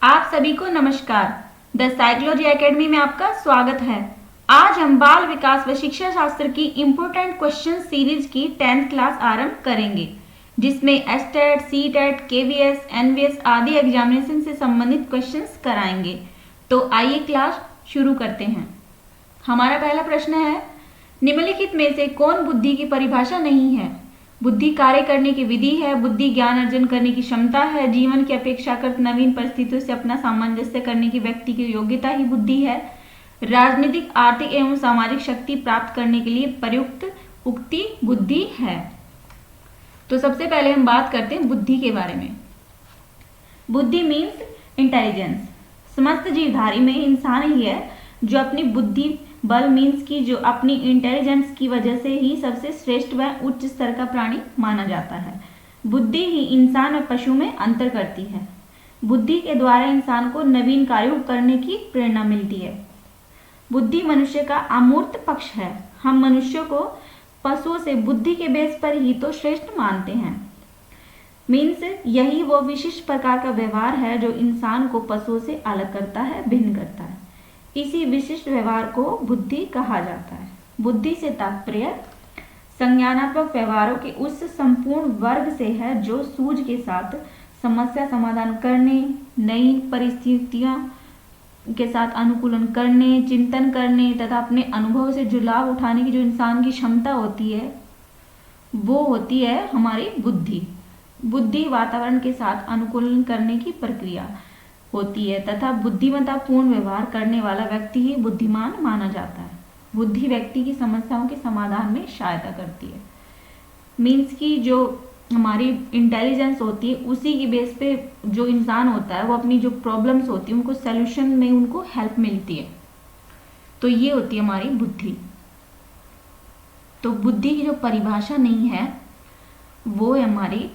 आप सभी को नमस्कार। द साइकोलॉजी एकेडमी में आपका स्वागत है। आज हम बाल विकास व शिक्षा शास्त्र की इम्पोर्टेंट क्वेश्चन सीरीज की 10th क्लास आरंभ करेंगे, जिसमें एसटेट, सीटेट, केवीएस, एनवीएस आदि एग्जामिनेशन से संबंधित क्वेश्चंस कराएंगे। तो आइए क्लास शुरू करते हैं। हमारा पहला प्रश्न है, निम्नलिखित में से कौन बुद्धि की परिभाषा नहीं है? बुद्धि कार्य करने की विधि है, बुद्धि ज्ञान अर्जन करने की क्षमता है, जीवन की अपेक्षाकृत नवीन परिस्थितियों से अपना सामंजस्य करने की व्यक्ति की योग्यता ही बुद्धि है, राजनीतिक, आर्थिक एवं सामाजिक शक्ति प्राप्त करने के लिए प्रयुक्त उक्ति बुद्धि है। तो सबसे पहले हम बात करते हैं बुद्धि के बारे में। बुद्धि मीन्स इंटेलिजेंस। समस्त जीवधारी में इंसान ही है जो अपनी बुद्धि बल मीन्स की जो अपनी इंटेलिजेंस की वजह से ही सबसे श्रेष्ठ व उच्च स्तर का प्राणी माना जाता है। बुद्धि ही इंसान और पशु में अंतर करती है। बुद्धि के द्वारा इंसान को नवीन कार्यों करने की प्रेरणा मिलती है। बुद्धि मनुष्य का अमूर्त पक्ष है। हम मनुष्यों को पशुओं से बुद्धि के बेस पर ही तो श्रेष्ठ मानते हैं। मीन्स यही वो विशिष्ट प्रकार का व्यवहार है जो इंसान को पशुओं से अलग करता है, भिन्न करता है। इसी विशिष्ट व्यवहार को बुद्धि कहा जाता है। बुद्धि से तात्पर्य संज्ञानात्मक व्यवहारों के उस संपूर्ण वर्ग से है जो सूझ के साथ समस्या समाधान करने, नई परिस्थितियों के साथ अनुकूलन करने, चिंतन करने तथा अपने अनुभव से जो लाभ उठाने की जो इंसान की क्षमता होती है वो होती है हमारी बुद्धि। बुद्धि वातावरण के साथ अनुकूलन करने की प्रक्रिया होती है तथा बुद्धिमत्तापूर्ण व्यवहार करने वाला व्यक्ति ही बुद्धिमान माना जाता है। बुद्धि व्यक्ति की समस्याओं के समाधान में सहायता करती है। मीन्स की जो हमारी इंटेलिजेंस होती है उसी की बेस पे जो इंसान होता है वो अपनी जो प्रॉब्लम्स होती है उनको सॉल्यूशन में उनको हेल्प मिलती है। तो ये होती है हमारी बुद्धि। तो बुद्धि की जो परिभाषा नहीं है वो है हमारी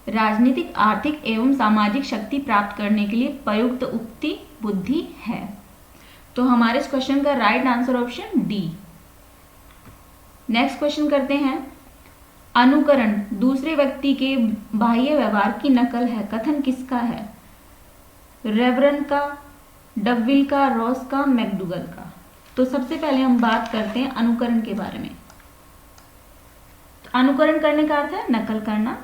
राजनीतिक, आर्थिक एवं सामाजिक शक्ति प्राप्त करने के लिए प्रयुक्त उक्ति बुद्धि है। तो हमारे इस क्वेश्चन का right answer option D. Next question करते हैं, अनुकरण दूसरे व्यक्ति के बाह्य व्यवहार की नकल है। कथन किसका है? रेवरन का, डबविल का, रॉस का, मैकडूगल का। तो सबसे पहले हम बात करते हैं अनुकरण के बारे में। अनुकरण करने का अर्थ है नकल करना।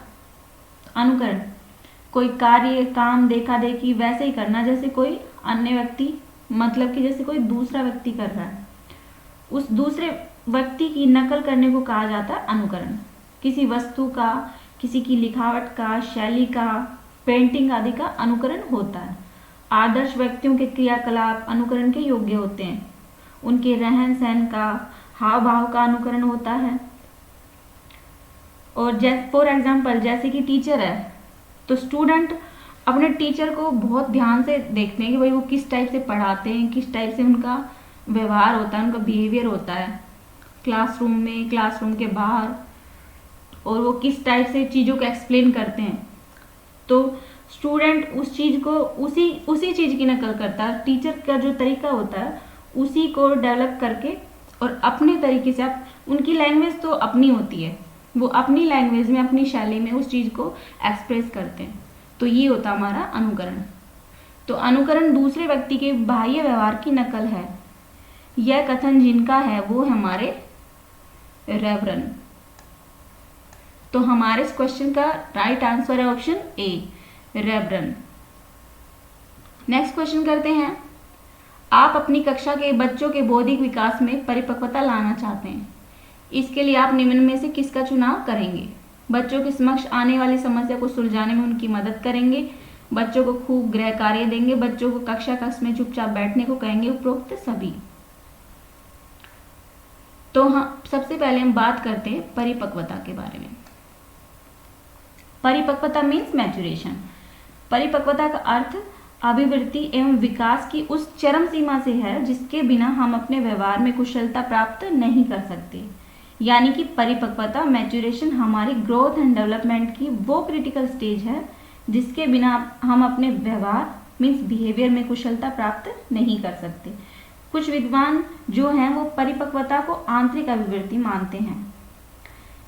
अनुकरण कोई कार्य, काम, देखा देखी वैसे ही करना जैसे कोई अन्य व्यक्ति, मतलब कि जैसे कोई दूसरा व्यक्ति कर रहा है, उस दूसरे व्यक्ति की नकल करने को कहा जाता है अनुकरण। किसी वस्तु का, किसी की लिखावट का, शैली का, पेंटिंग आदि का अनुकरण होता है। आदर्श व्यक्तियों के क्रियाकलाप अनुकरण के योग्य होते हैं। उनके रहन सहन का, हाव भाव का अनुकरण होता है। और फॉर एग्जाम्पल जैसे कि टीचर है तो स्टूडेंट अपने टीचर को बहुत ध्यान से देखते हैं कि भाई वो किस टाइप से पढ़ाते हैं, किस टाइप से उनका व्यवहार होता है, उनका बिहेवियर होता है क्लासरूम में, क्लासरूम के बाहर, और वो किस टाइप से चीज़ों को एक्सप्लेन करते हैं। तो स्टूडेंट उस चीज़ को उसी चीज़ की नकल करता है। टीचर का जो तरीका होता है उसी को डेवलप करके और अपने तरीके से, उनकी लैंग्वेज तो अपनी होती है, वो अपनी लैंग्वेज में, अपनी शैली में उस चीज को एक्सप्रेस करते हैं। तो ये होता हमारा अनुकरण। तो अनुकरण दूसरे व्यक्ति के बाह्य व्यवहार की नकल है। यह कथन जिनका है वो है हमारे रेवरन। तो हमारे इस क्वेश्चन का राइट आंसर है ऑप्शन ए, रेवरन। नेक्स्ट क्वेश्चन करते हैं, आप अपनी कक्षा के बच्चों के बौद्धिक विकास में परिपक्वता लाना चाहते हैं। इसके लिए आप निम्न में से किसका चुनाव करेंगे? बच्चों के समक्ष आने वाली समस्या को सुलझाने में उनकी मदद करेंगे, बच्चों को खूब गृह कार्य देंगे, बच्चों को कक्षा कक्ष में चुपचाप बैठने को कहेंगे, उपरोक्त सभी। तो सबसे पहले हम बात करते हैं परिपक्वता के बारे में। परिपक्वता मीन्स मैच्योरेशन। परिपक्वता का अर्थ अभिवृद्धि एवं विकास की उस चरम सीमा से है जिसके बिना हम अपने व्यवहार में कुशलता प्राप्त नहीं कर सकते। यानी कि परिपक्वता, मैच्योरेशन हमारी ग्रोथ एंड डेवलपमेंट की वो क्रिटिकल स्टेज है जिसके बिना हम अपने व्यवहार मीन्स बिहेवियर में कुशलता प्राप्त नहीं कर सकते। कुछ विद्वान जो हैं वो परिपक्वता को आंतरिक अभिवृद्धि मानते हैं।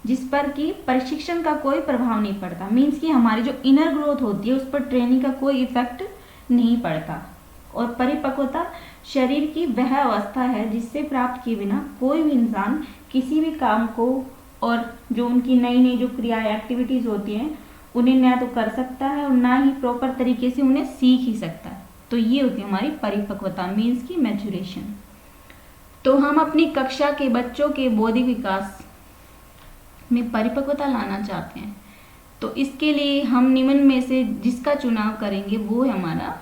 जिस पर कि प्रशिक्षण का कोई प्रभाव नहीं पड़ता। मीन्स कि हमारी जो इनर ग्रोथ होती है उस पर ट्रेनिंग का कोई इफेक्ट नहीं पड़ता। और परिपक्वता शरीर की वह अवस्था है जिससे प्राप्त किए बिना कोई भी इंसान किसी भी काम को और जो उनकी नई नई जो क्रिया एक्टिविटीज होती हैं उन्हें न तो कर सकता है और ना ही प्रॉपर तरीके से उन्हें सीख ही सकता है। तो ये होती है हमारी परिपक्वता, मीन्स की मैच्योरेशन। तो हम अपनी कक्षा के बच्चों के बौद्धिक विकास में परिपक्वता लाना चाहते हैं, तो इसके लिए हम निम्न में से जिसका चुनाव करेंगे वो है हमारा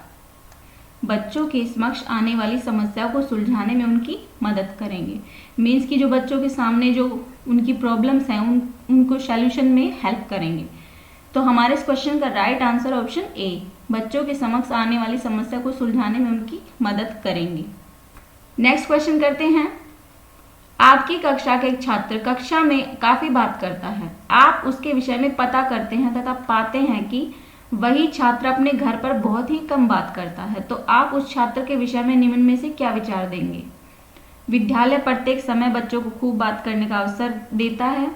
बच्चों के समक्ष आने वाली समस्या को सुलझाने में उनकी मदद करेंगे। मीन्स कि जो बच्चों के सामने जो उनकी प्रॉब्लम्स हैं उनको सॉल्यूशन में हेल्प करेंगे। तो हमारे इस क्वेश्चन का राइट आंसर ऑप्शन ए, बच्चों के समक्ष आने वाली समस्या को सुलझाने में उनकी मदद करेंगे। नेक्स्ट क्वेश्चन करते हैं। आपकी कक्षा का एक छात्र कक्षा में काफी बात करता है, आप उसके विषय में पता करते हैं तथा पाते हैं कि वही छात्र अपने घर पर बहुत ही कम बात करता है, तो आप उस छात्र के विषय में निम्न में से क्या विचार देंगे? विद्यालय प्रत्येक समय बच्चों को खूब बात करने का अवसर देता है।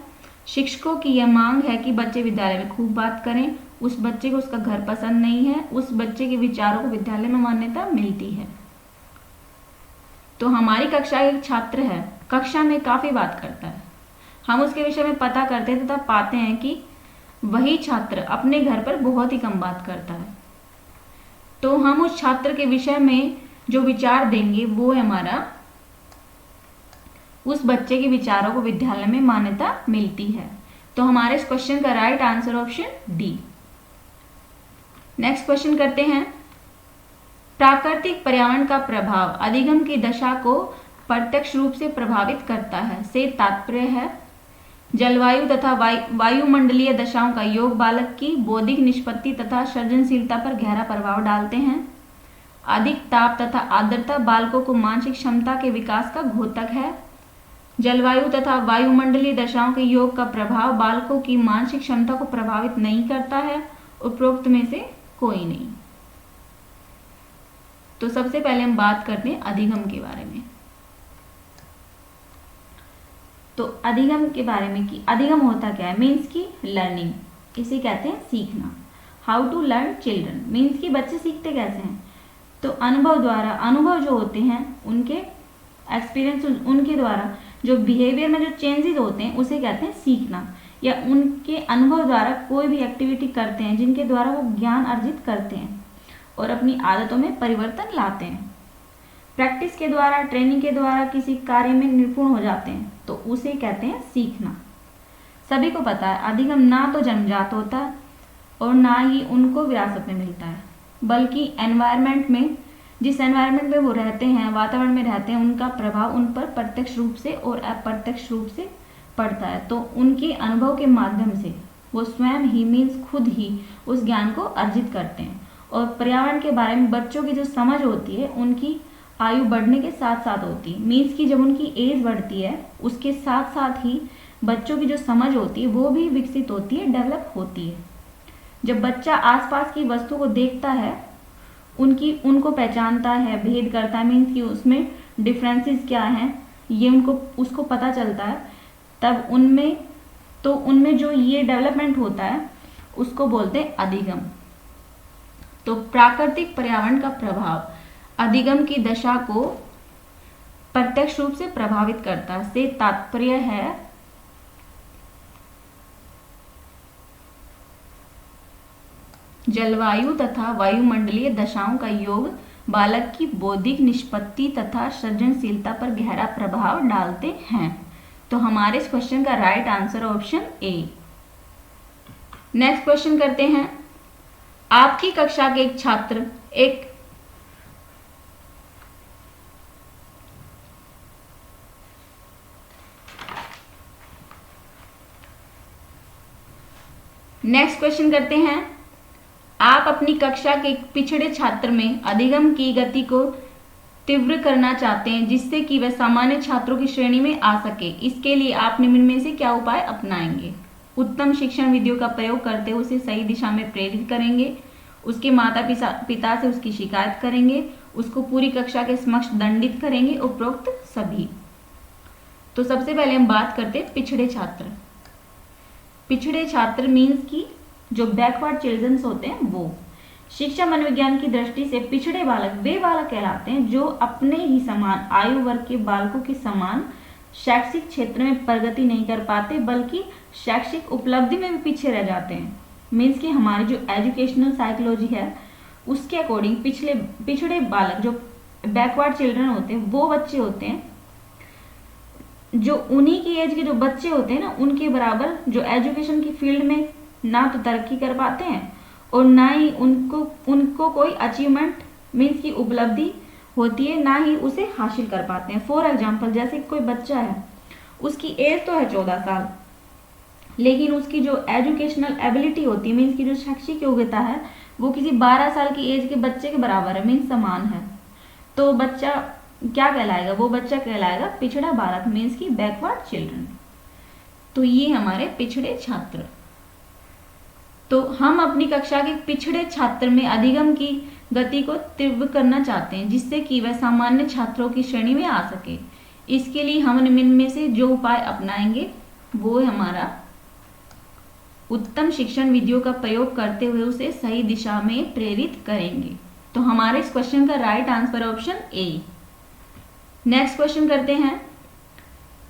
शिक्षकों की यह मांग है कि बच्चे विद्यालय में खूब बात करें। उस बच्चे को उसका घर पसंद नहीं है। उस बच्चे के विचारों को विद्यालय में मान्यता मिलती है। तो हमारी कक्षा एक छात्र है, कक्षा में काफी बात करता है, हम उसके विषय में पता करते हैं तथा पाते हैं कि वही छात्र अपने घर पर बहुत ही कम बात करता है, तो हम उस छात्र के विषय में जो विचार देंगे वो है हमारा उस बच्चे के विचारों को विद्यालय में मान्यता मिलती है। तो हमारे इस क्वेश्चन का right answer option D. Next question करते हैं। प्राकृतिक पर्यावरण का प्रभाव अधिगम की दशा को प्रत्यक्ष रूप से प्रभावित करता है से तात्पर्य है जलवायु तथा वायुमंडलीय दशाओं का योग बालक की बौद्धिक निष्पत्ति तथा सृजनशीलता पर गहरा प्रभाव डालते हैं। अधिक ताप तथा आर्द्रता बालकों को मानसिक क्षमता के विकास का घोतक है। जलवायु तथा वायुमंडलीय दशाओं के योग का प्रभाव बालकों की मानसिक क्षमता को प्रभावित नहीं करता है। उपरोक्त में से कोई नहीं। तो सबसे पहले हम बात करते हैं अधिगम के बारे में। तो अधिगम के बारे में कि अधिगम होता क्या है? मीन्स की लर्निंग, इसे कहते हैं सीखना। How to learn children means की बच्चे सीखते कैसे हैं? तो अनुभव द्वारा, अनुभव जो होते हैं उनके एक्सपीरियंस, उनके द्वारा जो बिहेवियर में जो चेंजेस होते हैं उसे कहते हैं सीखना। या उनके अनुभव द्वारा कोई भी एक्टिविटी करते हैं जिनके द्वारा वो ज्ञान अर्जित करते हैं और अपनी आदतों में परिवर्तन लाते हैं। प्रैक्टिस के द्वारा, ट्रेनिंग के द्वारा किसी कार्य में निपुण हो जाते हैं, तो उसे कहते हैं सीखना। सभी को पता है अधिगम ना तो जन्मजात होता है और ना ही उनको विरासत में मिलता है, बल्कि एनवायरनमेंट में, जिस एनवायरनमेंट में वो रहते हैं, वातावरण में रहते हैं, उनका प्रभाव उन पर प्रत्यक्ष रूप से और अप्रत्यक्ष रूप से पड़ता है। तो उनके अनुभव के माध्यम से वो स्वयं ही मीन्स खुद ही उस ज्ञान को अर्जित करते हैं। और पर्यावरण के बारे में बच्चों की जो समझ होती है उनकी आयु बढ़ने के साथ साथ होती है। मीन्स की जब उनकी एज बढ़ती है उसके साथ साथ ही बच्चों की जो समझ होती है वो भी विकसित होती है, डेवलप होती है। जब बच्चा आसपास की वस्तु को देखता है, उनको पहचानता है, भेद करता है, मीन्स कि उसमें डिफरेंसेस क्या हैं ये उसको पता चलता है, तब उनमें जो ये डेवलपमेंट होता है उसको बोलते हैं अधिगम। तो प्राकृतिक पर्यावरण का प्रभाव अधिगम की दशा को प्रत्यक्ष रूप से प्रभावित करता है से तात्पर्य है जलवायु तथा वायुमंडलीय दशाओं का योग बालक की बौद्धिक निष्पत्ति तथा सृजनशीलता पर गहरा प्रभाव डालते हैं। तो हमारे इस क्वेश्चन का right answer option A. Next question करते हैं। आपकी कक्षा के एक छात्र नेक्स्ट क्वेश्चन करते हैं। आप अपनी कक्षा के एक पिछड़े छात्र में अधिगम की गति को तीव्र करना चाहते हैं जिससे कि वह सामान्य छात्रों की श्रेणी में आ सके। इसके लिए आप निम्न में से क्या उपाय अपनाएंगे? उत्तम शिक्षण विधियों का प्रयोग करते हुए उसे सही दिशा में प्रेरित करेंगे, उसके माता पिता से उसकी शिकायत करेंगे, उसको पूरी कक्षा के समक्ष दंडित करेंगे, उपरोक्त सभी। तो सबसे पहले हम बात करते हैं पिछड़े छात्र। पिछड़े छात्र मीन्स की जो बैकवर्ड चिल्ड्रंस होते हैं वो। शिक्षा मनोविज्ञान की दृष्टि से पिछड़े बालक वे बालक कहलाते हैं जो अपने ही समान आयु वर्ग के बालकों के समान शैक्षिक क्षेत्र में प्रगति नहीं कर पाते, बल्कि शैक्षिक उपलब्धि में भी पीछे रह जाते हैं। मीन्स कि हमारी जो एजुकेशनल साइकोलॉजी है उसके अकॉर्डिंग पिछड़े बालक जो बैकवर्ड चिल्ड्रन होते हैं वो बच्चे होते हैं जो उन्हीं की एज के जो बच्चे होते हैं ना उनके बराबर जो एजुकेशन की फील्ड में ना तो तरक्की कर पाते हैं और ना ही उनको कोई अचीवमेंट मीन्स की उपलब्धि होती है, ना ही उसे हासिल कर पाते हैं। फॉर एग्जाम्पल जैसे कोई बच्चा है, उसकी एज तो है 14 साल, लेकिन उसकी जो एजुकेशनल एबिलिटी होती है मीन्स की जो शैक्षिक योग्यता है वो किसी 12 साल की एज के बच्चे के बराबर है, मीन्स समान है। तो बच्चा क्या कहलाएगा? वो बच्चा कहलाएगा पिछड़ा बालक, मीन्स की बैकवर्ड चिल्ड्रन। तो ये हमारे पिछड़े छात्र। तो हम अपनी कक्षा के पिछड़े छात्र में अधिगम की गति को तीव्र करना चाहते हैं जिससे कि वह सामान्य छात्रों की श्रेणी में आ सके। इसके लिए हम निम्न में से जो उपाय अपनाएंगे वो हमारा उत्तम शिक्षण विधियों का प्रयोग करते हुए उसे सही दिशा में प्रेरित करेंगे। तो हमारे इस क्वेश्चन का राइट आंसर है ऑप्शन ए। नेक्स्ट क्वेश्चन करते हैं,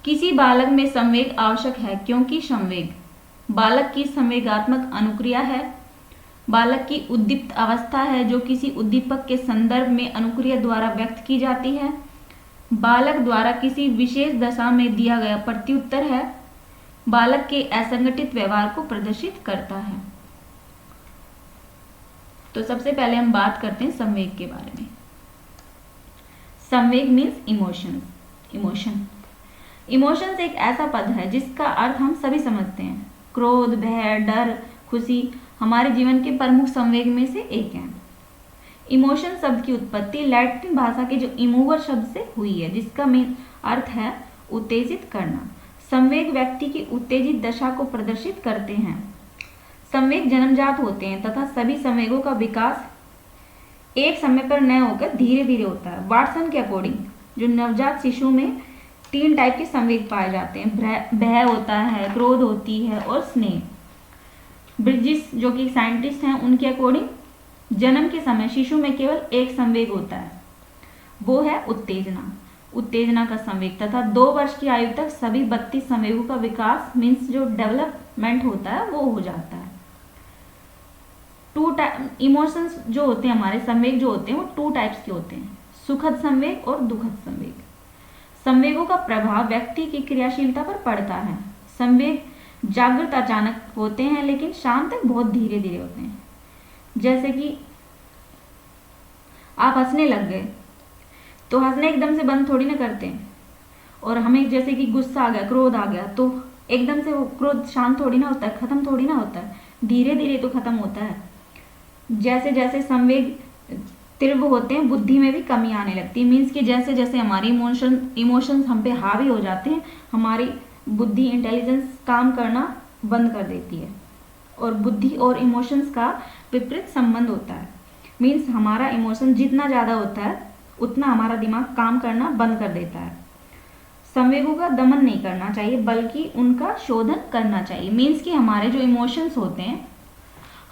किसी बालक में संवेग आवश्यक है क्योंकि संवेग बालक की संवेगात्मक अनुक्रिया है, बालक की उद्दीप्त अवस्था है जो किसी उद्दीपक के संदर्भ में अनुक्रिया द्वारा व्यक्त की जाती है, बालक द्वारा किसी विशेष दशा में दिया गया प्रत्युत्तर है, बालक के असंगठित व्यवहार को प्रदर्शित करता है। तो सबसे पहले हम बात करते हैं संवेग के बारे में। संवेग मीन्स इमोशंस एक ऐसा पद है जिसका अर्थ हम सभी समझते हैं। क्रोध, भय, डर, खुशी हमारे जीवन के प्रमुख संवेग में से एक है। इमोशन शब्द की उत्पत्ति लैटिन भाषा के जो इमूवर शब्द से हुई है जिसका मेन अर्थ है उत्तेजित करना। संवेग व्यक्ति की उत्तेजित दशा को प्रदर्शित करते हैं। संवेग जन्मजात होते हैं तथा सभी संवेगों का विकास एक समय पर न होकर धीरे धीरे होता है। वाटसन के अकॉर्डिंग जो नवजात शिशु में 3 टाइप के संवेग पाए जाते हैं, भय होता है, क्रोध होती है और स्नेह। ब्रिजिस जो कि साइंटिस्ट हैं उनके अकॉर्डिंग जन्म के समय शिशु में केवल एक संवेग होता है, वो है उत्तेजना का संवेग तथा 2 वर्ष की आयु तक सभी 32 संवेगों का विकास मीन्स जो डेवलपमेंट होता है वो हो जाता है। इमोशंस जो होते हैं हमारे संवेग जो होते हैं वो 2 टाइप्स के होते हैं, सुखद संवेग और दुखद संवेग। संवेगों का प्रभाव व्यक्ति की क्रियाशीलता पर पड़ता है। संवेग जागृत अचानक होते हैं लेकिन शाम तक बहुत धीरे धीरे होते हैं। जैसे कि आप हंसने लग गए तो हंसने एकदम से बंद थोड़ी ना करते हैं, और हमें जैसे कि गुस्सा आ गया, क्रोध आ गया तो एकदम से वो क्रोध शांत थोड़ी ना होता है, खत्म थोड़ी ना होता है, धीरे धीरे तो खत्म होता है। जैसे जैसे संवेग तीव्र होते हैं बुद्धि में भी कमी आने लगती है। मीन्स कि जैसे जैसे हमारी इमोशंस हम पे हावी हो जाते हैं हमारी बुद्धि इंटेलिजेंस काम करना बंद कर देती है और बुद्धि और इमोशंस का विपरीत संबंध होता है। मीन्स हमारा इमोशन जितना ज़्यादा होता है उतना हमारा दिमाग काम करना बंद कर देता है। संवेगों का दमन नहीं करना चाहिए बल्कि उनका शोधन करना चाहिए। मीन्स कि हमारे जो इमोशंस होते हैं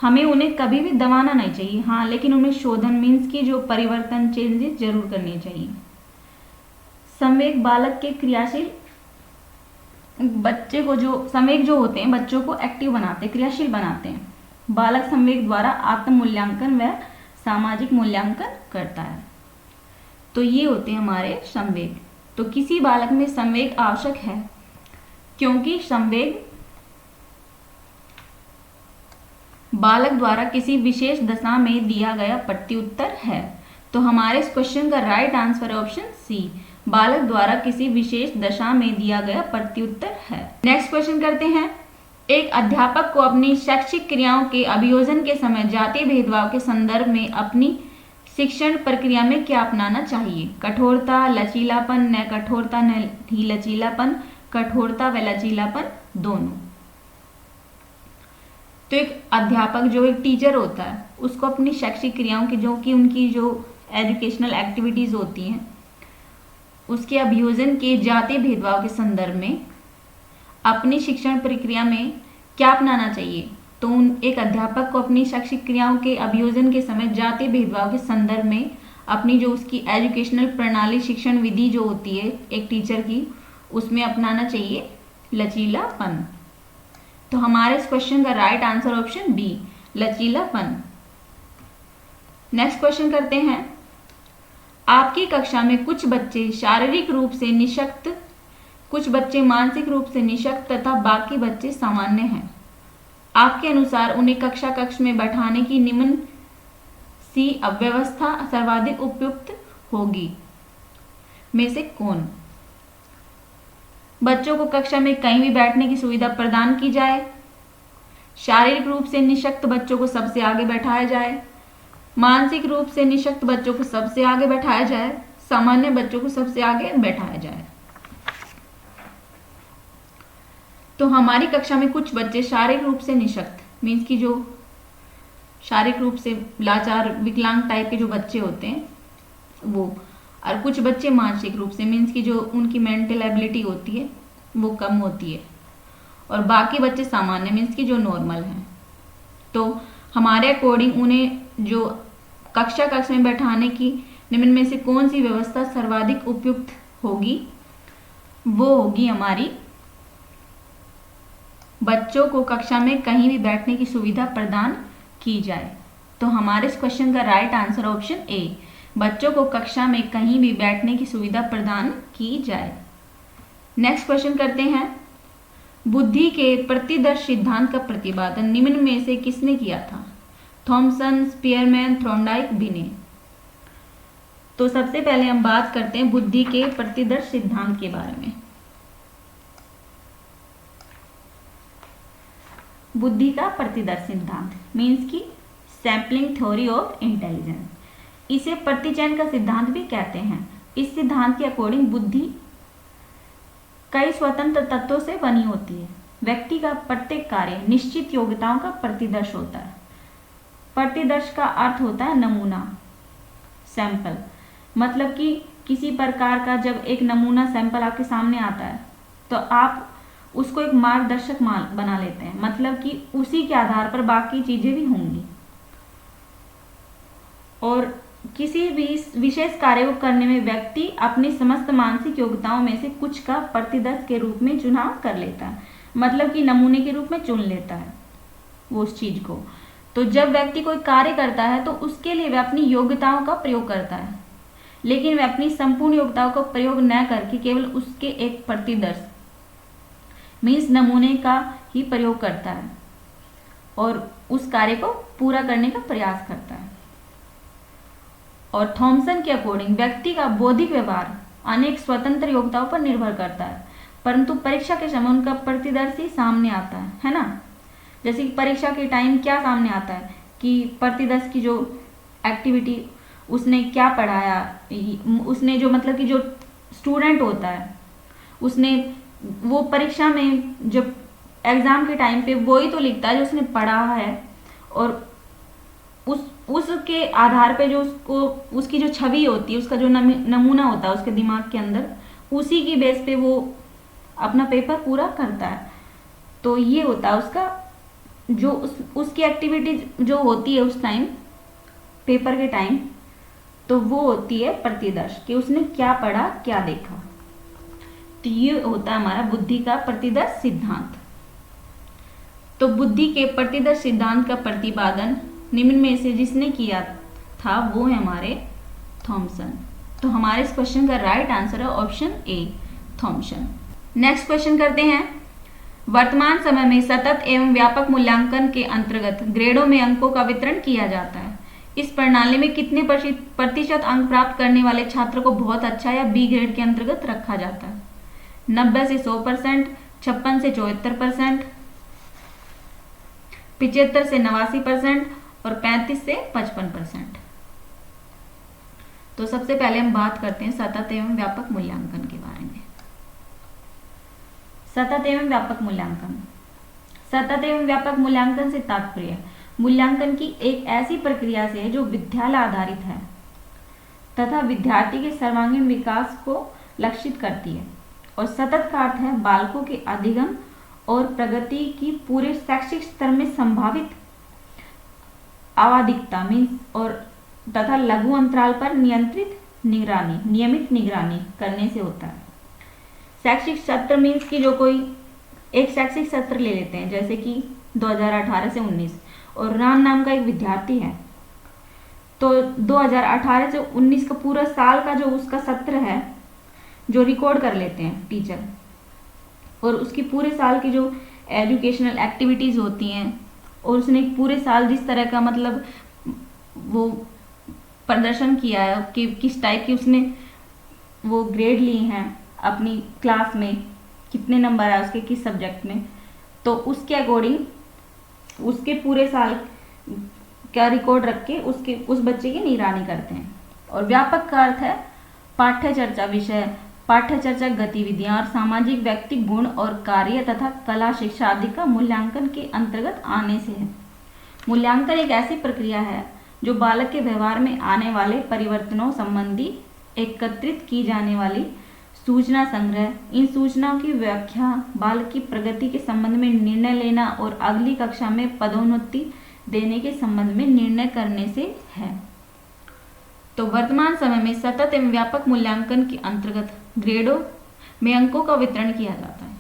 हमें उन्हें कभी भी दबाना नहीं चाहिए, हाँ, लेकिन उनमें शोधन मीन्स की जो परिवर्तन चेंजेस जरूर करने चाहिए। संवेग बालक के क्रियाशील बच्चे को जो संवेग जो होते हैं बच्चों को एक्टिव बनाते हैं, क्रियाशील बनाते हैं। बालक संवेग द्वारा आत्म मूल्यांकन व सामाजिक मूल्यांकन करता है। तो ये होते हैं हमारे संवेग। तो किसी बालक में संवेग आवश्यक है क्योंकि संवेग बालक द्वारा किसी विशेष दशा में दिया गया प्रत्युत्तर है। तो हमारे इस क्वेश्चन का राइट आंसर है ऑप्शन सी, बालक द्वारा किसी विशेष दशा में दिया गया प्रत्युत्तर है। नेक्स्ट क्वेश्चन करते हैं, एक अध्यापक को अपनी शैक्षिक क्रियाओं के अभियोजन के समय जातीय भेदभाव के संदर्भ में अपनी शिक्षण प्रक्रिया में क्या अपनाना चाहिए? कठोरता, लचीलापन, न कठोरता न ही लचीलापन, कठोरता व लचीलापन दोनों। तो एक अध्यापक जो एक टीचर होता है उसको अपनी शैक्षिक क्रियाओं की जो कि उनकी जो एजुकेशनल एक्टिविटीज होती हैं उसके अभियोजन के जातीय भेदभाव के संदर्भ में अपनी शिक्षण प्रक्रिया में क्या अपनाना चाहिए? तो एक अध्यापक को अपनी शैक्षिक क्रियाओं के अभियोजन के समय जातीय भेदभाव के संदर्भ में अपनी जो उसकी एजुकेशनल प्रणाली, शिक्षण विधि जो होती है एक टीचर की, उसमें अपनाना चाहिए लचीलापन। तो हमारे इस क्वेश्चन का राइट आंसर ऑप्शन बी, लचीलापन। नेक्स्ट क्वेश्चन करते हैं। आपकी कक्षा में कुछ बच्चे शारीरिक रूप से निशक्त, कुछ बच्चे मानसिक रूप से निशक्त तथा बाकी बच्चे सामान्य हैं। आपके अनुसार उन्हें कक्षा कक्ष में बैठाने की निम्न सी अव्यवस्था सर्वाधिक उपयुक्त होगी में से कौन? बच्चों को कक्षा में कहीं भी बैठने की सुविधा प्रदान की जाए, शारीरिक रूप से निशक्त बच्चों को सबसे आगे बैठाया जाए, मानसिक रूप से निशक्त बच्चों को सबसे आगे बैठाया जाए, सामान्य बच्चों को सबसे आगे बैठाया जाए। तो हमारी कक्षा में कुछ बच्चे शारीरिक रूप से निशक्त मीन्स की जो शारीरिक रूप से लाचार, विकलांग टाइप के जो बच्चे होते हैं वो, और कुछ बच्चे मानसिक रूप से मीन्स की जो उनकी मेंटल एबिलिटी होती है वो कम होती है, और बाकी बच्चे सामान्य मीन्स की जो नॉर्मल हैं। तो हमारे अकॉर्डिंग उन्हें जो कक्षा कक्ष में बैठाने की निम्न में से कौन सी व्यवस्था सर्वाधिक उपयुक्त होगी? वो होगी हमारी बच्चों को कक्षा में कहीं भी बैठने की सुविधा प्रदान की जाए। तो हमारे इस क्वेश्चन का राइट आंसर ऑप्शन ए, बच्चों को कक्षा में कहीं भी बैठने की सुविधा प्रदान की जाए। नेक्स्ट क्वेश्चन करते हैं। बुद्धि के प्रतिदर्श सिद्धांत का प्रतिपादन निम्न में से किसने किया था? थॉमसन, स्पीयरमैन, थॉर्नडाइक, बिने। तो सबसे पहले हम बात करते हैं बुद्धि के प्रतिदर्श सिद्धांत के बारे में। बुद्धि का प्रतिदर्श सिद्धांत मीन्स की सैम्पलिंग थ्योरी ऑफ इंटेलिजेंस, इसे प्रतिचयन का सिद्धांत भी कहते हैं। इस सिद्धांत के अकॉर्डिंग बुद्धि कई स्वतंत्र तत्वों से बनी होती है। व्यक्ति का प्रत्येक कार्य निश्चित योग्यताओं का प्रतिदर्श होता है। प्रतिदर्श का अर्थ होता है नमूना, सैंपल। मतलब कि किसी प्रकार का जब एक नमूना सैंपल आपके सामने आता है तो आप उसको एक मार्गदर्शक बना लेते हैं, मतलब कि उसी के आधार पर बाकी चीजें भी होंगी। और किसी भी विशेष कार्य को करने में व्यक्ति अपनी समस्त मानसिक योग्यताओं में से कुछ का प्रतिदर्श के रूप में चुनाव कर लेता है, मतलब कि नमूने के रूप में चुन लेता है वो उस चीज को। तो जब व्यक्ति कोई कार्य करता है तो उसके लिए वह अपनी योग्यताओं का प्रयोग करता है, लेकिन वह अपनी संपूर्ण योग्यताओं का प्रयोग न करके केवल उसके एक प्रतिदर्श मीन्स नमूने का ही प्रयोग करता है और उस कार्य को पूरा करने का प्रयास करता है। और थॉमसन के अकॉर्डिंग व्यक्ति का बौद्धिक व्यवहार अनेक स्वतंत्र योग्यताओं पर निर्भर करता है, परंतु परीक्षा के समय उनका प्रतिदर्श ही सामने आता है ना। जैसे कि परीक्षा के टाइम क्या सामने आता है कि प्रतिदर्श की जो एक्टिविटी उसने क्या पढ़ाया, उसने जो मतलब कि जो स्टूडेंट होता है उसने वो परीक्षा में जब एग्जाम के टाइम पे वही तो लिखता है जो उसने पढ़ा है, और उसके आधार पे जो उसको उसकी जो छवि होती है, उसका जो नमूना होता है उसके दिमाग के अंदर, उसी की बेस पे वो अपना पेपर पूरा करता है। तो ये होता है उसका जो उसकी एक्टिविटी जो होती है उस टाइम पेपर के टाइम, तो वो होती है प्रतिदर्श कि उसने क्या पढ़ा क्या देखा। तो ये होता है हमारा बुद्धि का प्रतिदर्श सिद्धांत। तो बुद्धि के प्रतिदर्श सिद्धांत का प्रतिपादन निम्न में से जिसने किया था वो है हमारे थॉमसन। तो हमारे इस क्वेश्चन का राइट आंसर है option A, Thomson. Next question करते हैं। वर्तमान समय में सतत एवं व्यापक मूल्यांकन के अंतर्गत ग्रेडों में अंकों का वितरण किया जाता है। इस प्रणाली में कितने प्रतिशत अंक प्राप्त करने वाले छात्र को बहुत अच्छा या बी ग्रेड के अंतर्गत रखा जाता है? 90 से 100%, 56 से 74%, 75 से 89% और 35 से 55%। तो सबसे पहले हम बात करते हैं सतत एवं व्यापक मूल्यांकन के बारे में। सतत एवं व्यापक मूल्यांकन। सतत एवं व्यापक मूल्यांकन से तात्पर्य मूल्यांकन की एक ऐसी प्रक्रिया से है जो विद्यालय आधारित है तथा विद्यार्थी के सर्वांगीण विकास को लक्षित करती है। और सतत का अर्थ है बालकों के अधिगम और प्रगति की पूरे शैक्षिक स्तर में संभावित आवधिकता मीन्स और तथा लघु अंतराल पर नियमित निगरानी करने से होता है। शैक्षिक सत्र मीन्स की जो कोई एक शैक्षिक सत्र ले लेते हैं, जैसे कि 2018 से 19, और राम नाम का एक विद्यार्थी है, तो 2018 से 19 का पूरा साल का जो उसका सत्र है जो रिकॉर्ड कर लेते हैं टीचर, और उसकी पूरे साल की जो एजुकेशनल एक्टिविटीज़ होती हैं और उसने पूरे साल जिस तरह का मतलब वो प्रदर्शन किया है कि किस टाइप की उसने वो ग्रेड लिए हैं अपनी क्लास में, कितने नंबर आए उसके किस सब्जेक्ट में, तो उसके अकॉर्डिंग उसके पूरे साल का रिकॉर्ड रख के उस बच्चे की निगरानी करते हैं। और व्यापक का अर्थ है पाठ्य चर्चा विषय, पाठ्य चर्चा गतिविधियां और सामाजिक व्यक्ति गुण और कार्य तथा कला शिक्षा आदि का मूल्यांकन के अंतर्गत आने से है। मूल्यांकन एक ऐसी प्रक्रिया है जो बालक के व्यवहार में आने वाले परिवर्तनों संबंधी एकत्रित की जाने वाली सूचना संग्रह, इन सूचनाओं की व्याख्या, बालक की प्रगति के संबंध में निर्णय लेना और अगली कक्षा में पदोन्नति देने के संबंध में निर्णय करने से है। तो वर्तमान समय में सतत एवं व्यापक मूल्यांकन के अंतर्गत ग्रेडों में अंकों का वितरण किया जाता है।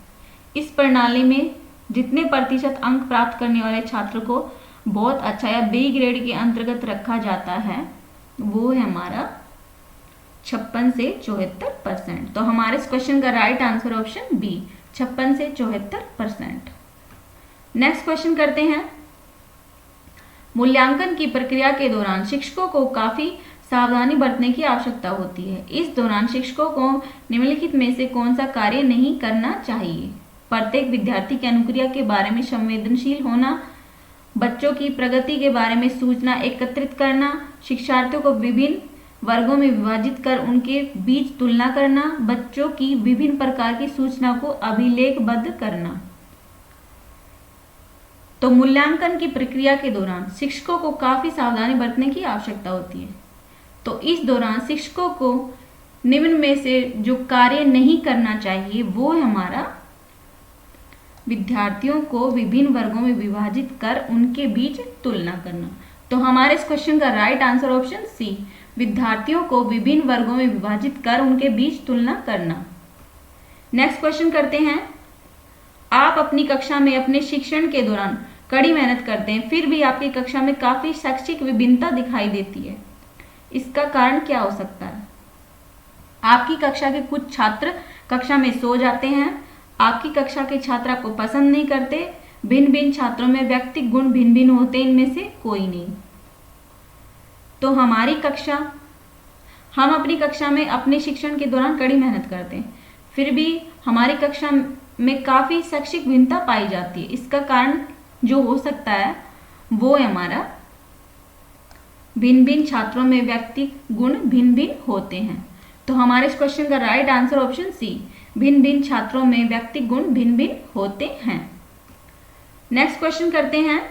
इस प्रणाली में जितने प्रतिशत अंक प्राप्त करने वाले छात्र को बहुत अच्छा या बी ग्रेड के अंतर्गत रखा जाता है, वो है हमारा 56 से 74%। तो हमारे इस क्वेश्चन का राइट आंसर ऑप्शन बी, 56 से 74%। नेक्स्ट क्वेश्चन करते हैं। मूल्यांकन की प्रक्रिया के दौरान शिक्षकों को काफी सावधानी बरतने की आवश्यकता होती है। इस दौरान शिक्षकों को निम्नलिखित में से कौन सा कार्य नहीं करना चाहिए? प्रत्येक विद्यार्थी की अनुक्रिया के बारे में संवेदनशील होना, बच्चों की प्रगति के बारे में सूचना एकत्रित करना, शिक्षार्थियों को विभिन्न वर्गों में विभाजित कर उनके बीच तुलना करना, बच्चों की विभिन्न प्रकार की सूचना को अभिलेखबद्ध करना। तो मूल्यांकन की प्रक्रिया के दौरान शिक्षकों को काफी सावधानी बरतने की आवश्यकता होती है। तो इस दौरान शिक्षकों को निम्न में से जो कार्य नहीं करना चाहिए वो है हमारा विद्यार्थियों को विभिन्न वर्गों में विभाजित कर उनके बीच तुलना करना। तो हमारे इस क्वेश्चन का राइट आंसर ऑप्शन सी, विद्यार्थियों को विभिन्न वर्गों में विभाजित कर उनके बीच तुलना करना। नेक्स्ट क्वेश्चन करते हैं। आप अपनी कक्षा में अपने शिक्षण के दौरान कड़ी मेहनत करते हैं, फिर भी आपकी कक्षा में काफी शैक्षिक विभिन्नता दिखाई देती है। इसका कारण क्या हो सकता है? आपकी कक्षा के कुछ छात्र कक्षा में सो जाते हैं, आपकी कक्षा के छात्र आपको पसंद नहीं करते, भिन्न भिन्न छात्रों में व्यक्तिगत गुण भिन्न भिन्न होते, इनमें से कोई नहीं। तो हम अपनी कक्षा में अपने शिक्षण के दौरान कड़ी मेहनत करते हैं, फिर भी हमारी कक्षा में काफी शैक्षिक भिन्नता पाई जाती है। इसका कारण जो हो सकता है वो है हमारा भिन्न भिन्न छात्रों में व्यक्तिगत गुण भिन्न भिन्न होते हैं। तो हमारे इस क्वेश्चन का राइट आंसर ऑप्शन सी, भिन्न भिन्न छात्रों में व्यक्तिगत गुण भिन्न भिन्न होते हैं। नेक्स्ट क्वेश्चन करते हैं।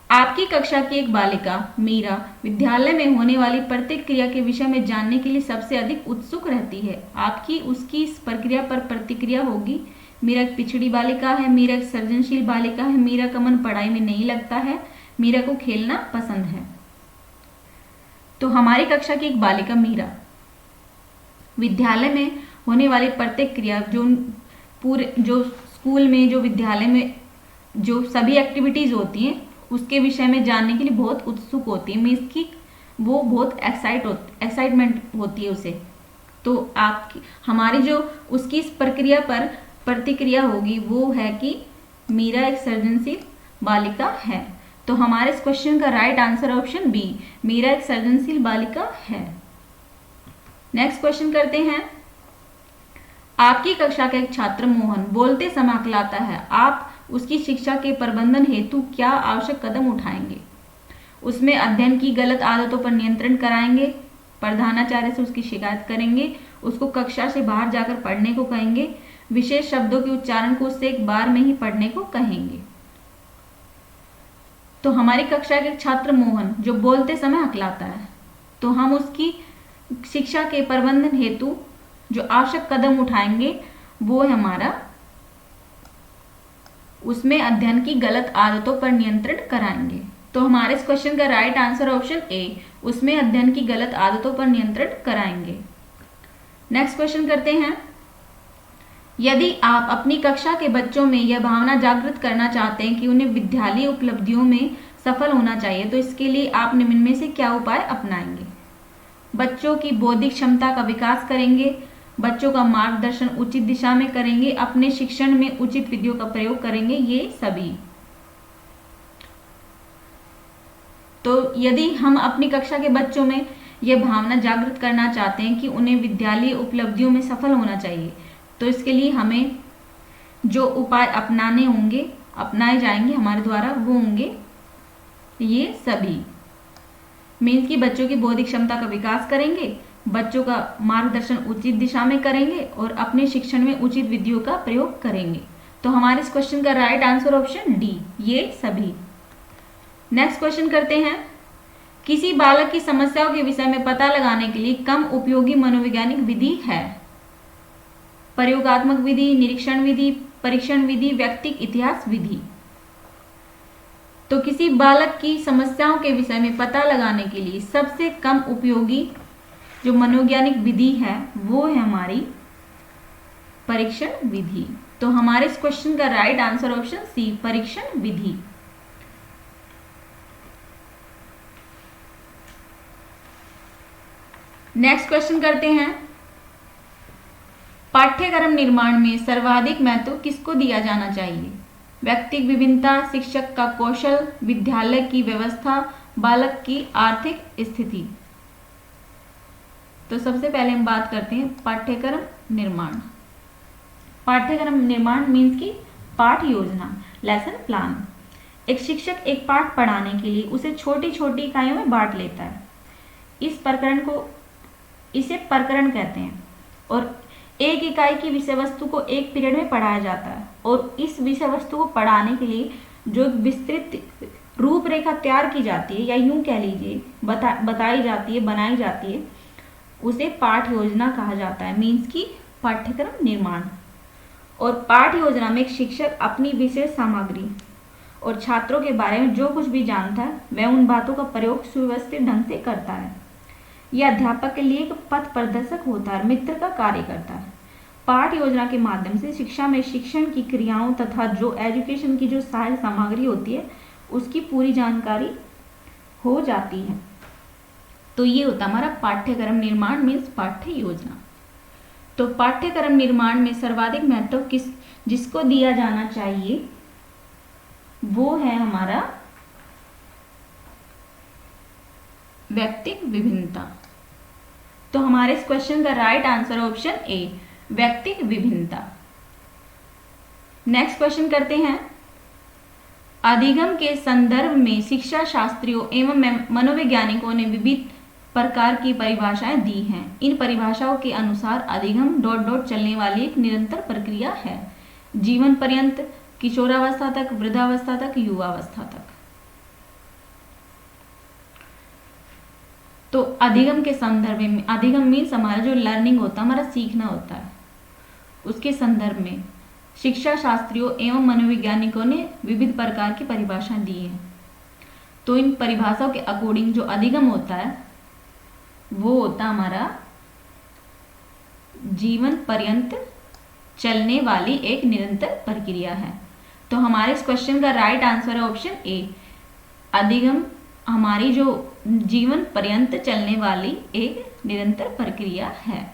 आपकी कक्षा की एक बालिका मीरा विद्यालय में होने वाली प्रत्येक क्रिया के विषय में जानने के लिए सबसे अधिक उत्सुक रहती है। आपकी उसकी इस प्रक्रिया पर प्रतिक्रिया होगी। मीरा एक पिछड़ी बालिका है, मीरा एक सृजनशील बालिका है, मीरा का मन पढ़ाई में नहीं लगता है, मीरा को खेलना पसंद है। तो हमारी कक्षा की एक बालिका मीरा विद्यालय में होने वाली प्रत्येक क्रिया जो स्कूल में जो विद्यालय में जो सभी एक्टिविटीज होती हैं उसके विषय में जानने के लिए बहुत उत्सुक होती है। मीन्स की वो बहुत एक्साइटमेंट होती है उसे। तो आपकी हमारी जो उसकी इस प्रक्रिया पर प्रतिक्रिया होगी वो है कि मीरा एक सृजनशील बालिका है। तो हमारे इस क्वेश्चन का right answer option B, Meera एक सृजनशील बालिका है। नेक्स्ट क्वेश्चन करते हैं। आपकी कक्षा का एक छात्र मोहन बोलते समय हकलाता है, आप उसकी शिक्षा के प्रबंधन हेतु क्या आवश्यक कदम उठाएंगे? उसमें अध्ययन की गलत आदतों पर नियंत्रण कराएंगे, प्रधानाचार्य से उसकी शिकायत करेंगे, उसको कक्षा से बाहर जाकर पढ़ने को कहेंगे, विशेष शब्दों के उच्चारण को उससे एक बार में ही पढ़ने को कहेंगे। तो हमारी कक्षा के छात्र मोहन जो बोलते समय हकलाता है, तो हम उसकी शिक्षा के प्रबंधन हेतु जो आवश्यक कदम उठाएंगे वो है हमारा उसमें अध्ययन की गलत आदतों पर नियंत्रण कराएंगे। तो हमारे इस क्वेश्चन का राइट आंसर ऑप्शन ए, उसमें अध्ययन की गलत आदतों पर नियंत्रण कराएंगे। नेक्स्ट क्वेश्चन करते हैं। यदि आप अपनी कक्षा के बच्चों में यह भावना जागृत करना चाहते हैं कि उन्हें विद्यालय उपलब्धियों में सफल होना चाहिए, तो इसके लिए आप निम्न में से क्या उपाय अपनाएंगे? बच्चों की बौद्धिक क्षमता का विकास करेंगे, बच्चों का मार्गदर्शन उचित दिशा में करेंगे, अपने शिक्षण में उचित विधियों का प्रयोग करेंगे, ये सभी। तो यदि हम अपनी कक्षा के बच्चों में यह भावना जागृत करना चाहते हैं कि उन्हें विद्यालय उपलब्धियों में सफल होना चाहिए, तो इसके लिए हमें जो उपाय अपनाए जाएंगे हमारे द्वारा, वो होंगे ये सभी। मीन्स कि बच्चों की बौद्धिक क्षमता का विकास करेंगे, बच्चों का मार्गदर्शन उचित दिशा में करेंगे और अपने शिक्षण में उचित विधियों का प्रयोग करेंगे। तो हमारे इस क्वेश्चन का राइट आंसर ऑप्शन डी, ये सभी। नेक्स्ट क्वेश्चन करते हैं। किसी बालक की समस्याओं के विषय में पता लगाने के लिए कम उपयोगी मनोवैज्ञानिक विधि है? प्रयोगात्मक विधि, निरीक्षण विधि, परीक्षण विधि, व्यक्तिक इतिहास विधि। तो किसी बालक की समस्याओं के विषय में पता लगाने के लिए सबसे कम उपयोगी जो मनोवैज्ञानिक विधि है वो है हमारी परीक्षण विधि। तो हमारे इस क्वेश्चन का राइट आंसर ऑप्शन सी, परीक्षण विधि। नेक्स्ट क्वेश्चन करते हैं। पाठ्यक्रम निर्माण में सर्वाधिक महत्व किसको दिया जाना चाहिए? व्यक्तिगत विभिन्नता, शिक्षक का कौशल, विद्यालय की व्यवस्था, बालक की आर्थिक स्थिति। तो सबसे पहले हम बात करते हैं पाठ्यक्रम निर्माण। पाठ्यक्रम निर्माण मीन्स की पाठ योजना, लेसन प्लान। एक शिक्षक एक पाठ पढ़ाने के लिए उसे छोटी छोटी इकाइयों में बांट लेता है। इसे प्रकरण कहते हैं और एक इकाई की विषय वस्तु को एक पीरियड में पढ़ाया जाता है और इस विषय वस्तु को पढ़ाने के लिए जो विस्तृत रूपरेखा तैयार की जाती है या यूं कह लीजिए बताई जाती है, बनाई जाती है, उसे पाठ योजना कहा जाता है। मीन्स की पाठ्यक्रम निर्माण। और पाठ योजना में एक शिक्षक अपनी विशेष सामग्री और छात्रों के बारे में जो कुछ भी जानता है वह उन बातों का प्रयोग सुव्यवस्थित ढंग से करता है। यह अध्यापक के लिए एक पथ प्रदर्शक होता है, मित्र का कार्य करता है। पाठ योजना के माध्यम से शिक्षा में शिक्षण की क्रियाओं तथा जो एजुकेशन की जो सहायक सामग्री होती है उसकी पूरी जानकारी हो जाती है। तो ये होता है हमारा पाठ्यक्रम निर्माण मीन्स पाठ्य योजना। तो पाठ्यक्रम निर्माण में सर्वाधिक महत्व जिसको दिया जाना चाहिए वो है हमारा व्यक्तिगत विभिन्नता। तो हमारे इस क्वेश्चन का राइट आंसर ऑप्शन ए, व्यक्तिगत विभिन्नता। नेक्स्ट क्वेश्चन करते हैं। अधिगम के संदर्भ में शिक्षा शास्त्रियों एवं मनोवैज्ञानिकों ने विविध प्रकार की परिभाषाएं दी हैं। इन परिभाषाओं के अनुसार अधिगम ... चलने वाली एक निरंतर प्रक्रिया है, जीवन पर्यंत, किशोरावस्था तक, वृद्धावस्था तक, युवावस्था तक। तो अधिगम के संदर्भ में, अधिगम मीन्स हमारा जो लर्निंग होता है, हमारा सीखना होता है, उसके संदर्भ में शिक्षा शास्त्रियों एवं मनोवैज्ञानिकों ने विविध प्रकार की परिभाषाएं दी हैं। तो इन परिभाषाओं के अकॉर्डिंग जो अधिगम होता है वो होता हमारा जीवन पर्यंत चलने वाली एक निरंतर प्रक्रिया है। तो हमारे इस क्वेश्चन का राइट आंसर है ऑप्शन ए, अधिगम हमारी जो जीवन पर्यंत चलने वाली एक निरंतर प्रक्रिया है।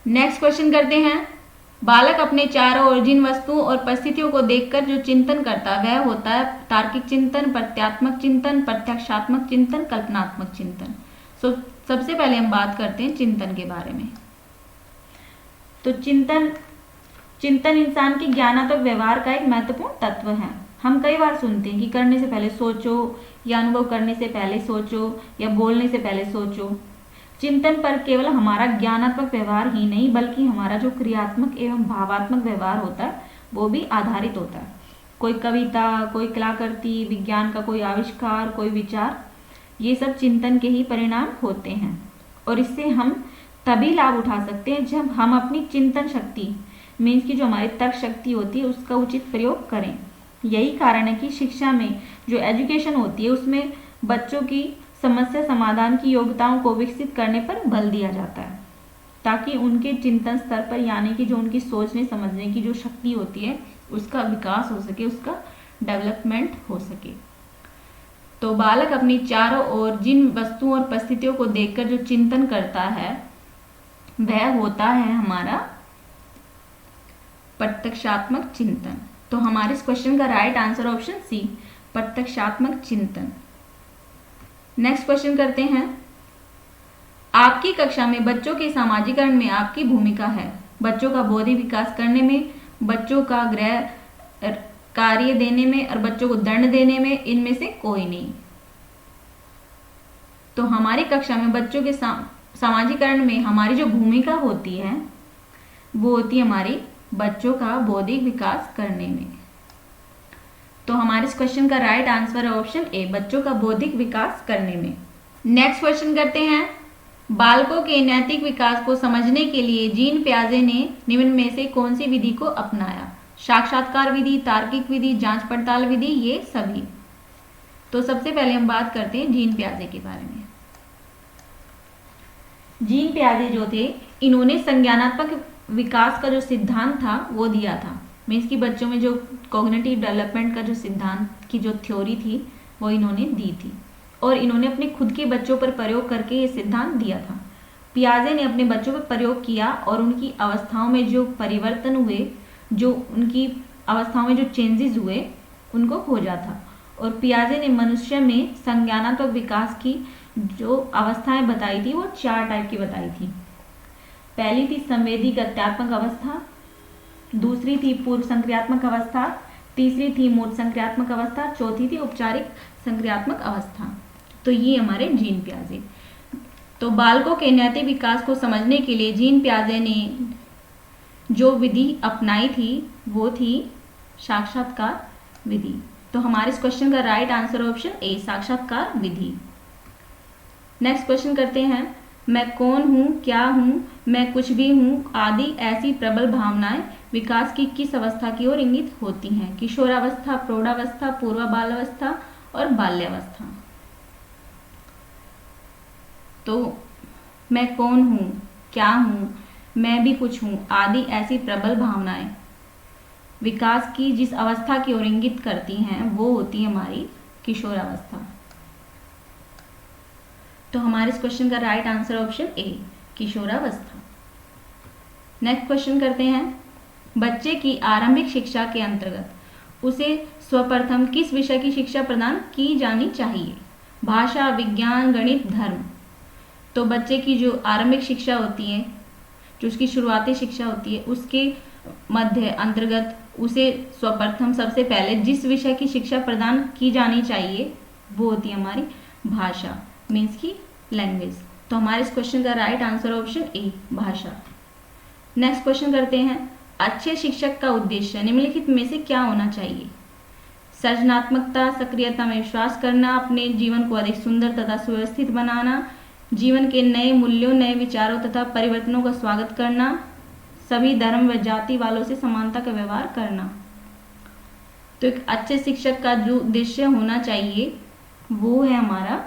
नेक्स्ट क्वेश्चन करते हैं। बालक अपने चारों ओर जिन वस्तुओं और परिस्थितियों को देखकर जो चिंतन करता है वह होता है तार्किक चिंतन, प्रत्यात्मक चिंतन, प्रत्यक्षात्मक चिंतन, कल्पनात्मक चिंतन। सबसे पहले हम बात करते हैं चिंतन के बारे में। तो चिंतन इंसान के ज्ञानात्मक व्यवहार का एक महत्वपूर्ण तत्व है। हम कई बार सुनते हैं कि करने से पहले सोचो या अनुभव करने से पहले सोचो या बोलने से पहले सोचो। चिंतन पर केवल हमारा ज्ञानात्मक व्यवहार ही नहीं बल्कि हमारा जो क्रियात्मक एवं भावात्मक व्यवहार होता है वो भी आधारित होता है। कोई कविता, कोई कलाकृति, विज्ञान का कोई आविष्कार, कोई विचार, ये सब चिंतन के ही परिणाम होते हैं और इससे हम तभी लाभ उठा सकते हैं जब हम अपनी चिंतन शक्ति मीन्स की जो हमारी तर्क शक्ति होती है उसका उचित प्रयोग करें। यही कारण है कि शिक्षा में जो एजुकेशन होती है उसमें बच्चों की समस्या समाधान की योग्यताओं को विकसित करने पर बल दिया जाता है, ताकि उनके चिंतन स्तर पर यानी कि जो उनकी सोचने समझने की जो शक्ति होती है उसका विकास हो सके, उसका डेवलपमेंट हो सके। तो बालक अपनी चारों ओर जिन वस्तुओं और परिस्थितियों को देखकर जो चिंतन करता है वह होता है हमारा प्रत्यक्षात्मक चिंतन। तो हमारे इस क्वेश्चन का राइट आंसर ऑप्शन सी, प्रत्यक्षात्मक चिंतन। नेक्स्ट क्वेश्चन करते हैं, आपकी कक्षा में बच्चों के सामाजिकरण में आपकी भूमिका है। बच्चों का बौद्धिक विकास करने में, बच्चों का गृह कार्य देने में और बच्चों को दंड देने में, इनमें से कोई नहीं। तो हमारी कक्षा में बच्चों के सामाजिकरण में हमारी जो भूमिका होती है वो होती है हमारी बच्चों का बौद्धिक विकास करने में। तो हमारे इस क्वेश्चन का राइट आंसर है ऑप्शन ए, बच्चों का बौद्धिक विकास करने में। नेक्स्ट क्वेश्चन करते हैं, बालकों के नैतिक विकास को समझने के लिए जीन पियाजे ने निम्न में से कौन सी विधि को अपनाया? साक्षात्कार विधि, तार्किक विधि, जांच पड़ताल विधि, ये सभी। तो सबसे पहले हम बात करते हैं जीन पियाजे के बारे में। जीन पियाजे जो थे, इन्होंने संज्ञानात्मक विकास का जो सिद्धांत था वो दिया था। मीन्स कि बच्चों में जो कॉग्निटिव डेवलपमेंट का जो सिद्धांत की जो थ्योरी थी वो इन्होंने दी थी, और इन्होंने अपने खुद के बच्चों पर प्रयोग करके ये सिद्धांत दिया था। पियाजे ने अपने बच्चों पर प्रयोग किया और उनकी अवस्थाओं में जो परिवर्तन हुए, जो उनकी अवस्थाओं में जो चेंजेस हुए उनको खोजा था। और पियाजे ने मनुष्य में संज्ञानात्मक विकास की जो अवस्थाएं बताई थी वो 4 टाइप की बताई थी। पहली थी संवेदी गत्यात्मक अवस्था, दूसरी थी पूर्व संक्रियात्मक अवस्था, तीसरी थी मूर्त संक्रियात्मक अवस्था, चौथी थी औपचारिक संक्रियात्मक अवस्था। तो ये हमारे जीन पियाजे। तो बालकों के नैतिक विकास को समझने के लिए जीन पियाजे ने जो विधि अपनाई थी वो थी साक्षात्कार विधि। तो हमारे इस क्वेश्चन का राइट आंसर ऑप्शन ए, साक्षात्कार विधि। नेक्स्ट क्वेश्चन करते हैं, मैं कौन हूँ, क्या हूँ, मैं कुछ भी हूँ आदि ऐसी प्रबल भावनाएं विकास की किस अवस्था की ओर इंगित होती हैं? किशोरावस्था, प्रौढ़ावस्था, पूर्व बालावस्था और बाल्यावस्था। तो मैं कौन हूँ, क्या हूँ, मैं भी कुछ हूँ आदि ऐसी प्रबल भावनाएं विकास की जिस अवस्था की ओर इंगित करती हैं वो होती है हमारी किशोरावस्था। तो हमारे इस क्वेश्चन का राइट आंसर ऑप्शन ए, किशोरावस्था। नेक्स्ट क्वेश्चन करते हैं, बच्चे की आरंभिक शिक्षा के अंतर्गत उसे सर्वप्रथम किस विषय की शिक्षा प्रदान की जानी चाहिए? भाषा, विज्ञान, गणित, धर्म। तो बच्चे की जो आरंभिक शिक्षा होती है, जो उसकी शुरुआती शिक्षा होती है, उसके मध्य अंतर्गत उसे सर्वप्रथम सबसे पहले जिस विषय की शिक्षा प्रदान की जानी चाहिए वो होती है हमारी भाषा, मीन्स की लैंग्वेज। तो हमारे इस क्वेश्चन का राइट आंसर ऑप्शन ए, भाषा। नेक्स्ट क्वेश्चन करते हैं, अच्छे शिक्षक का उद्देश्य निम्नलिखित में से क्या होना चाहिए? सृजनात्मकता, सक्रियता में विश्वास करना, अपने जीवन को अधिक सुंदर तथा सुव्यवस्थित बनाना, जीवन के नए मूल्यों, नए विचारों तथा परिवर्तनों का स्वागत करना, सभी धर्म व जाति वालों से समानता का व्यवहार करना। तो एक अच्छे शिक्षक का जो उद्देश्य होना चाहिए वो है हमारा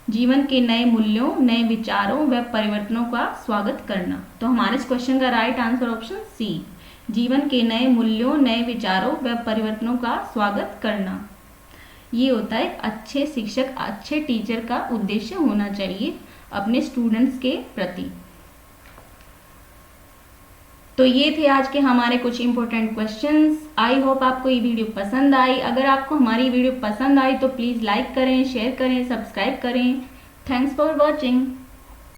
जीवन के नए मूल्यों, नए विचारों व परिवर्तनों का स्वागत करना। तो हमारे इस क्वेश्चन का राइट आंसर ऑप्शन सी, जीवन के नए मूल्यों, नए विचारों व परिवर्तनों का स्वागत करना। ये होता है अच्छे शिक्षक, अच्छे टीचर का उद्देश्य होना चाहिए अपने स्टूडेंट्स के प्रति। तो ये थे आज के हमारे कुछ इंपॉर्टेंट क्वेश्चंस। आई होप आपको ये वीडियो पसंद आई। अगर आपको हमारी वीडियो पसंद आई तो प्लीज़ लाइक करें, शेयर करें, सब्सक्राइब करें। Thanks for watching.